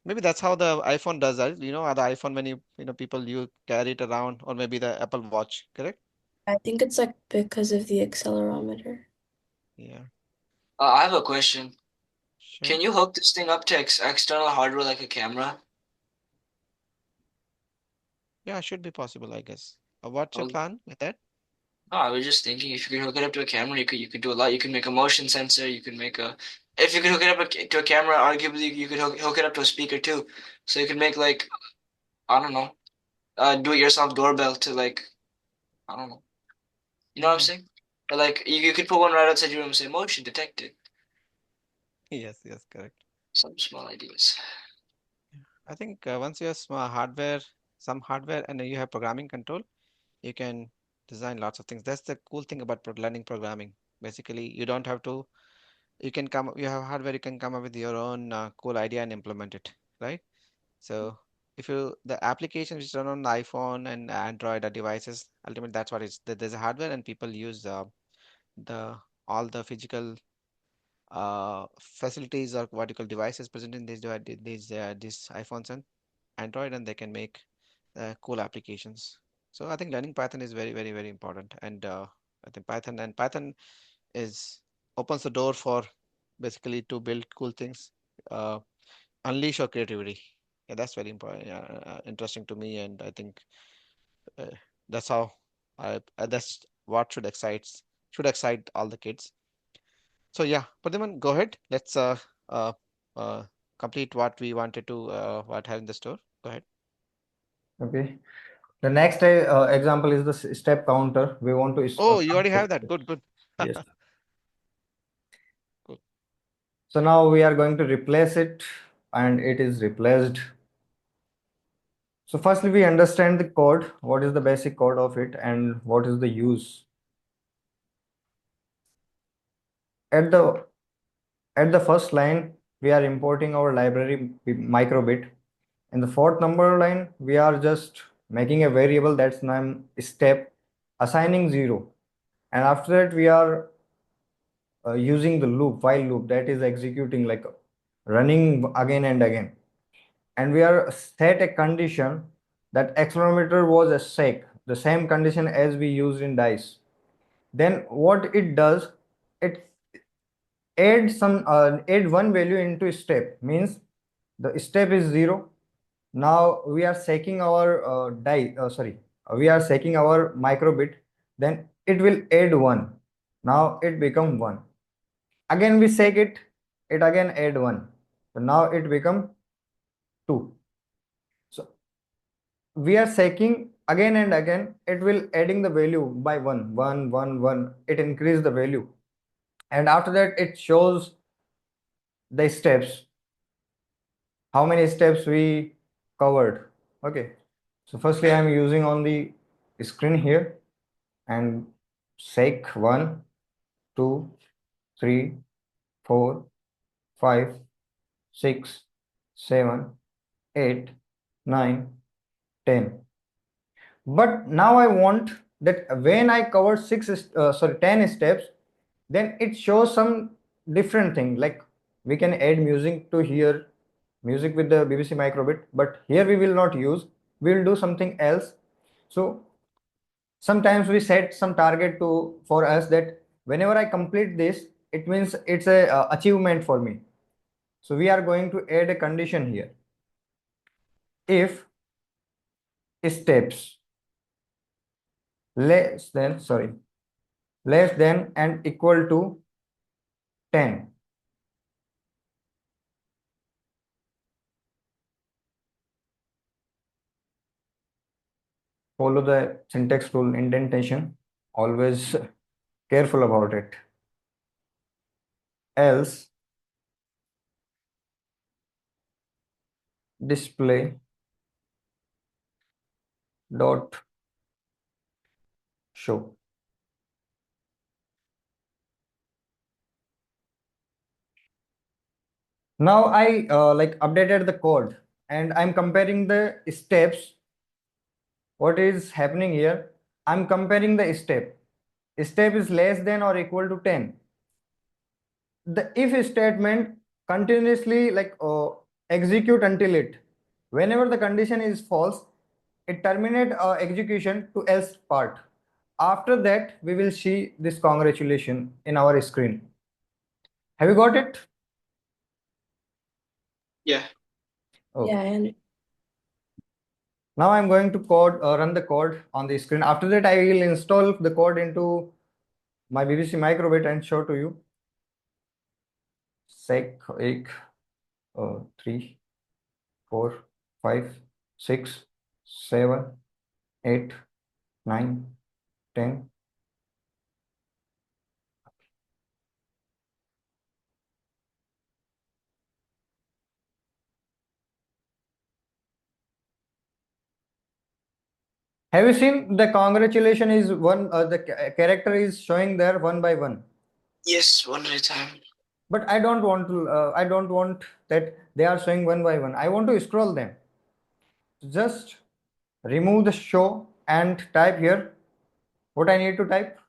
maybe that's how the iPhone does that. The iPhone when people you carry it around, or maybe the Apple Watch, correct? I think it's like because of the accelerometer. Yeah, I have a question. sure. Can you hook this thing up to external hardware like a camera? Yeah, should be possible, I guess. What's your Oh, plan with that? I was just thinking if you could hook it up to a camera, you could do a lot. You could make a motion sensor. You could make a if you could hook it up to a camera, arguably you could hook it up to a speaker too. So you could make like I don't know, do it yourself doorbell to like I don't know. You know what I'm Hmm. saying? Or like you could put one right outside your room and say motion detected. Yes, yes, correct. Some small ideas. I think once you have some hardware, and you have programming control, you can design lots of things. That's the cool thing about learning programming. Basically, you don't have to, you have hardware, you can come up with your own cool idea and implement it, right? So the applications which run on the iPhone and Android or devices, ultimately that's what it's, there's a hardware and people use the all the physical facilities or what you call devices present in these iPhones and Android, and they can make cool applications. So I think learning Python is very, very, very important, and I think Python is opens the door for basically to build cool things, uh, unleash your creativity. Yeah, that's very important, interesting to me, and I think uh, that's how that's what should excite all the kids. So yeah, Pradhaman, go ahead. Let's uh, uh, complete what we wanted to what have in the store. Go ahead. Okay. The next example is the step counter. We want to Oh, you count already the have that. steps. Good, good. Yes. Cool. So now we are going to replace it, and it is replaced. So firstly, we understand the code. What is the basic code of it, and what is the use? At the at the first line, we are importing our library microbit. In the fourth number line, we are just making a variable that's named step, assigning 0. And after that, we are using the loop, while loop, that is executing like running again and again. And we are set a condition that accelerometer was a sec, the same condition as we used in dice. Then what it does, it add one value into step, means the step is 0. Now we are checking our we are checking our microbit, then it will add 1. Now it become 1. Again we shake it, it again add 1. So now it become 2. So we are shaking again and again, it will adding the value by 1, 1, 1, 1. It increase the value. And after that it shows the steps, how many steps we covered. Okay. So firstly I'm using on the screen here and shake 1, 2, 3, 4, 5, 6, 7, 8, 9, 10. But now I want that when I cover 10 steps, then it shows some different thing. Like we can add music to here, music with the BBC microbit, but here we will not use. We will do something else. So sometimes we set some target to for us that whenever I complete this, it means it's a achievement for me. So we are going to add a condition here. If steps less than, sorry, less than and equal to 10, follow the syntax rule indentation, always careful about it. Else display dot show. Now I like updated the code and I'm comparing the steps. What is happening here? I'm comparing the step. Step is less than or equal to 10. The if statement continuously execute until it. Whenever the condition is false, it terminate execution to else part. After that, we will see this congratulation in our screen. Have you got it? Yeah. Okay. Yeah, and Now I'm going to run the code on the screen. After that, I will install the code into my BBC microbit and show to you. Sec 1, 3, 4, 5, 6, 7, 8, 9, 10. Have you seen the congratulation is one, character is showing there one by one. Yes, one at a time. But I don't want that they are showing one by one. I want to scroll them. Just remove the show and type here what I need to type.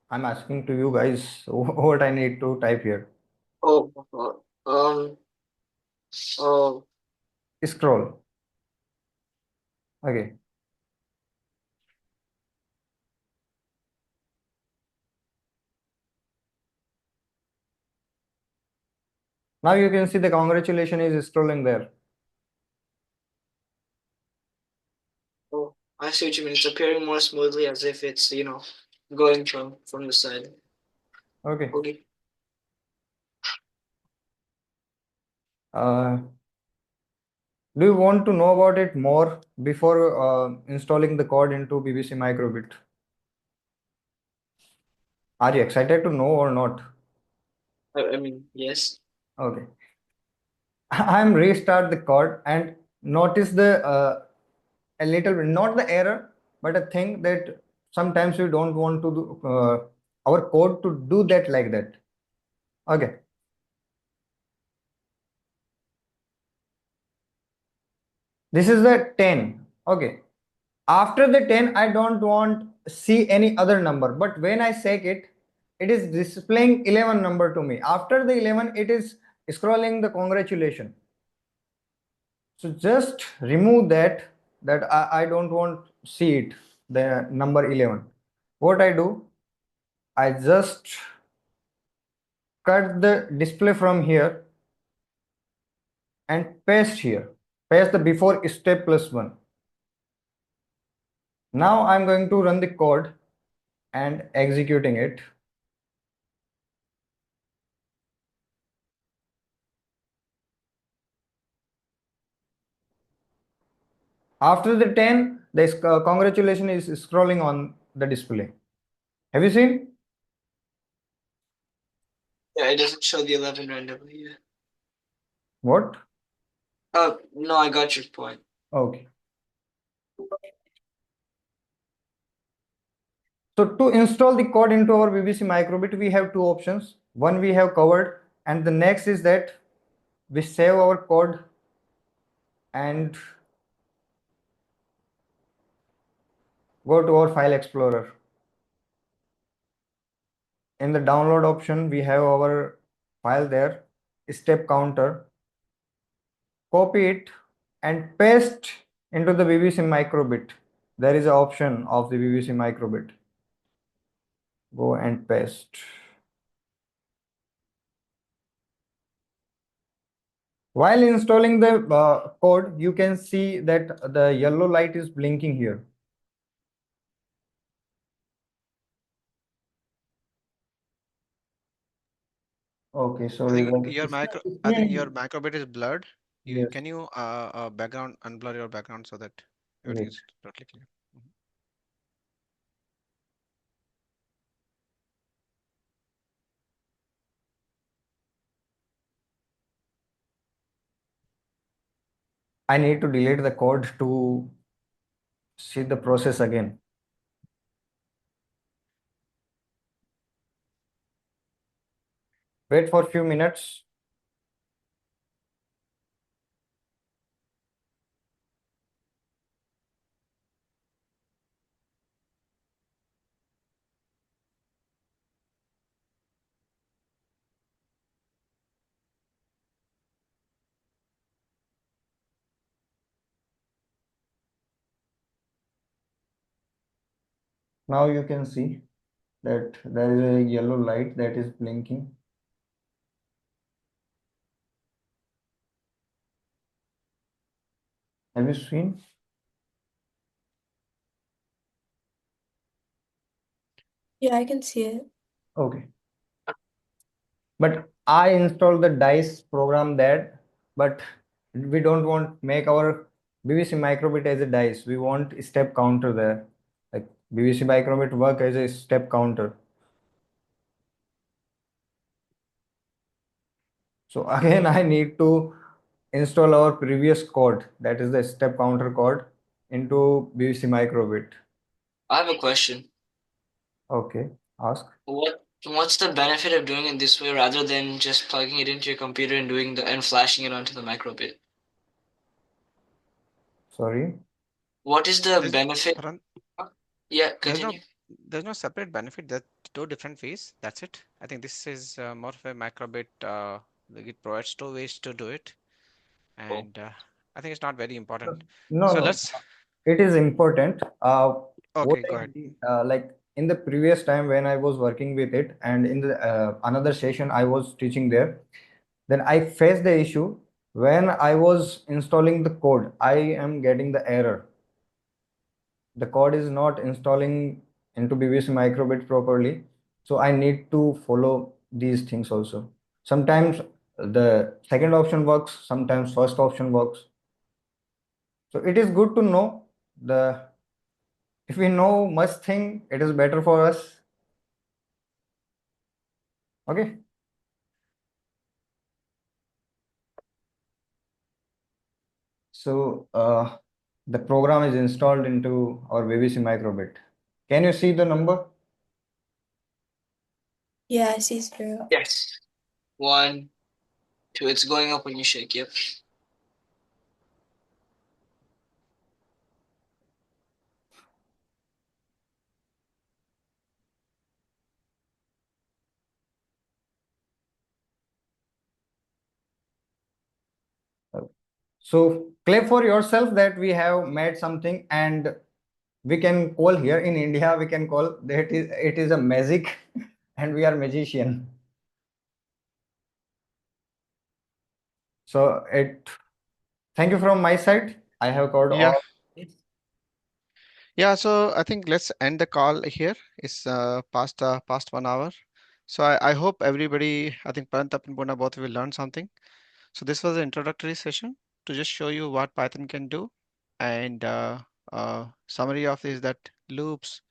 I'm asking to you guys what I need to type here. Oh, oh, Scroll. Okay. Now you can see the congratulation is scrolling there. oh, I see what you mean. It's appearing more smoothly as if it's, going from the side. Okay. Okay. Uh, do you want to know about it more before installing the code into BBC Microbit? Are you excited to know or not? I mean, yes. Okay. I'm restart the code and notice the a little bit, not the error, but a thing that sometimes we don't want to do our code to do that like that. Okay. This is the 10. Okay. After the 10, I don't want see any other number. But when I check it, it is displaying 11 number to me. After the 11, it is scrolling the congratulation. So just remove that I don't want see it, the number 11. What I do, I just cut the display from here and paste here. Paste the before step plus 1. Now I'm going to run the code and executing it. After the 10, this congratulation is scrolling on the display. Have you seen? Yeah, it doesn't show the 11 randomly yet. What? Oh, no, I got your point. Okay. So to install the code into our BBC microbit, we have two options. One we have covered, and the next is that we save our code and go to our file explorer. In the download option, we have our file there, step counter. Copy it and paste into the BBC microbit. There is an option of the BBC microbit. Go and paste. While installing the code, you can see that the yellow light is blinking here. Okay, I sorry. think Well, your micro, I think your screen. microbit is blurred. You Yes, can you background unblur your background so that everything wait. is totally clear. Mhm. I need to delete the code to see the process again. Wait for a few minutes. Now you can see that there is a yellow light that is blinking. Have you seen? Yeah, I can see it. Okay. But I installed the dice program that, but we don't want make our BBC microbit as a dice. We want step counter there. Like BBC microbit work as a step counter. So again, I need to install our previous code, that is the step counter code, into BBC microbit. I have a question. Okay, ask. What's the benefit of doing it this way rather than just plugging it into your computer and doing the and flashing it onto the microbit? Sorry. What is the There's benefit? Karan, Yeah, there's no continue. there's no separate benefit. There's two different ways. That's it. I think this is more of a microbit. Like it provides two ways to do it, Oh, and I think it's not very important. No, So no. let's. It is important. What Okay, go I ahead. did, like in the previous time when I was working with it, and in the another session I was teaching there, then I faced the issue when I was installing the code. I am getting the error. The code is not installing into BBC microbit properly, so I need to follow these things also. Sometimes the second option works, sometimes first option works. So it is good to know the if we know much thing, it is better for us. Okay. So the program is installed into our BBC microbit. Can you see the number? Yeah, I see 0. yes. 1, 2. It's going up when you shake. Yep. So claim for yourself that we have made something, and we can call here in India, we can call that is it is a magic and we are magician. So it thank you from my side. I have covered Yeah, all. Yeah, so I think let's end the call here. It's past 1 hour. So I hope everybody, I think Parantap and Puna both will learn something. So this was an introductory session to just show you what Python can do. And summary of this that loops,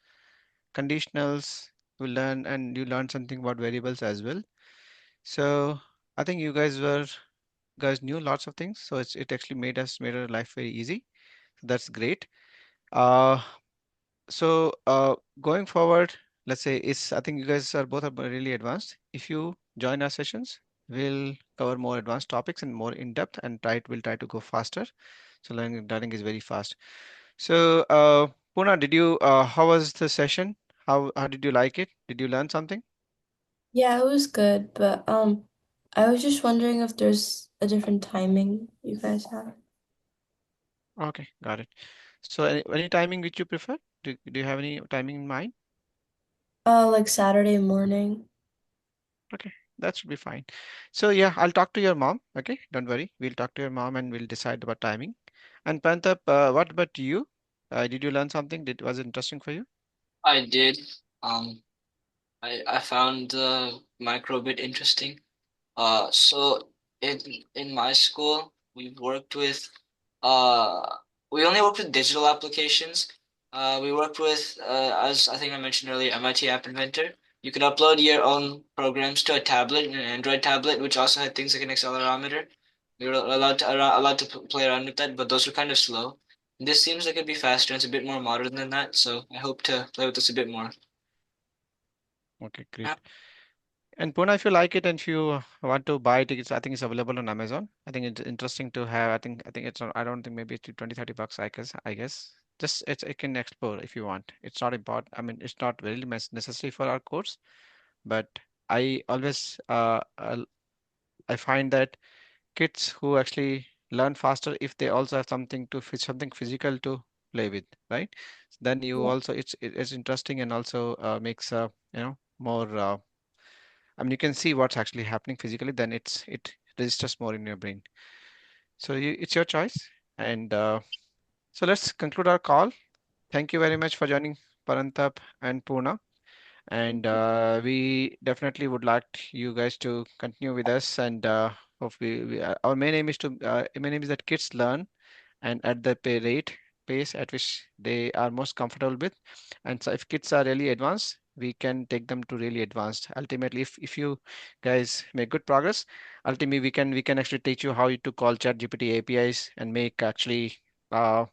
conditionals, we learn and you learn something about variables as well. So I think you guys knew lots of things. So it actually made our life very easy. So that's great. Uh, so going forward, let's say is I think you guys are both are really advanced. If you join our sessions, we'll cover more advanced topics and more in depth and we'll try to go faster. So learning is very fast. So Puna, did you how was the session? How did you like it? Did you learn something? Yeah, it was good, but I was just wondering if there's a different timing you guys have. Okay, got it. So any timing which you prefer? Do you have any timing in mind? Like Saturday morning. Okay, that should be fine. So yeah, I'll talk to your mom. Okay, don't worry. We'll talk to your mom and we'll decide about timing. And Pantap, what about you? Did you learn something? Was it interesting for you? I did. Um, I found the microbit interesting. So in in my school, we've worked with uh we only worked with digital applications. We worked with as I think I mentioned earlier, MIT App Inventor. You could upload your own programs to a tablet, an Android tablet, which also had things like an accelerometer. We were allowed to play around with that, but those were kind of slow. This seems like it'd be faster and it's a bit more modern than that, so I hope to play with this a bit more. Okay, great. And Puna, if you like it and if you want to buy tickets, I think it's available on Amazon. I think it's interesting to have. I think it's I don't think maybe it's 20, 30 bucks, I guess. Just it can explore if you want. It's not important. I mean, it's not really necessary for our course, but I always I find that kids who actually learn faster if they also have something physical to play with, right? Then you Yeah. also it's interesting and also makes more I mean you can see what's actually happening physically, then it registers more in your brain. So it's your choice. And so let's conclude our call. Thank you very much for joining, Parantap and Purna. And we definitely would like you guys to continue with us. And hopefully, our main aim is that kids learn and at the pace at which they are most comfortable with. And so, if kids are really advanced, we can take them to really advanced. Ultimately, if you guys make good progress, ultimately we can actually teach you how to call ChatGPT APIs and uh,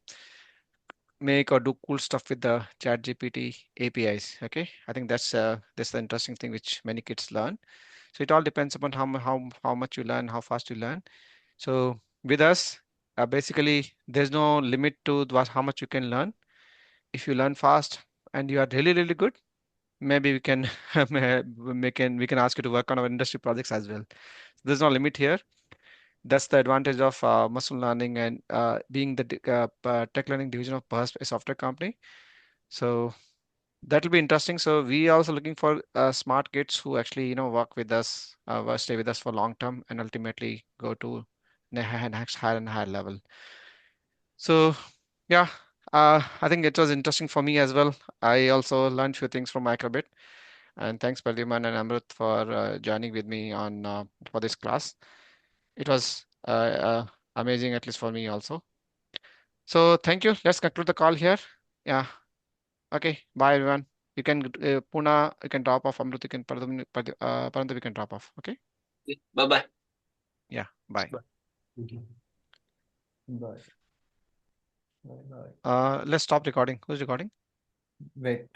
make or do cool stuff with the ChatGPT APIs. Okay, I think that's the interesting thing which many kids learn. So it all depends upon how much you learn, how fast you learn. So with us, basically, there's no limit to how much you can learn. If you learn fast and you are really good, maybe we can ask you to work on our industry projects as well. There's no limit here. That's the advantage of machine learning and being the tech learning division of Perhaps a software company. So that'll be interesting. So we are also looking for smart kids who actually work with us, stay with us for long term, and ultimately go to next higher and higher level. So yeah, I think it was interesting for me as well. I also learned few things from Microbit, and thanks Pradyuman and Amrit for joining with me on for this class. It was amazing, at least for me also. So thank you. Let's conclude the call here. Yeah. Okay. Bye, everyone. You can Puna, you can drop off. Amrut, you can Parandav, you can drop off. Okay. Bye bye. Yeah. Bye. Mhm. Bye. Bye. Bye. Let's stop recording. Who's recording? Wait.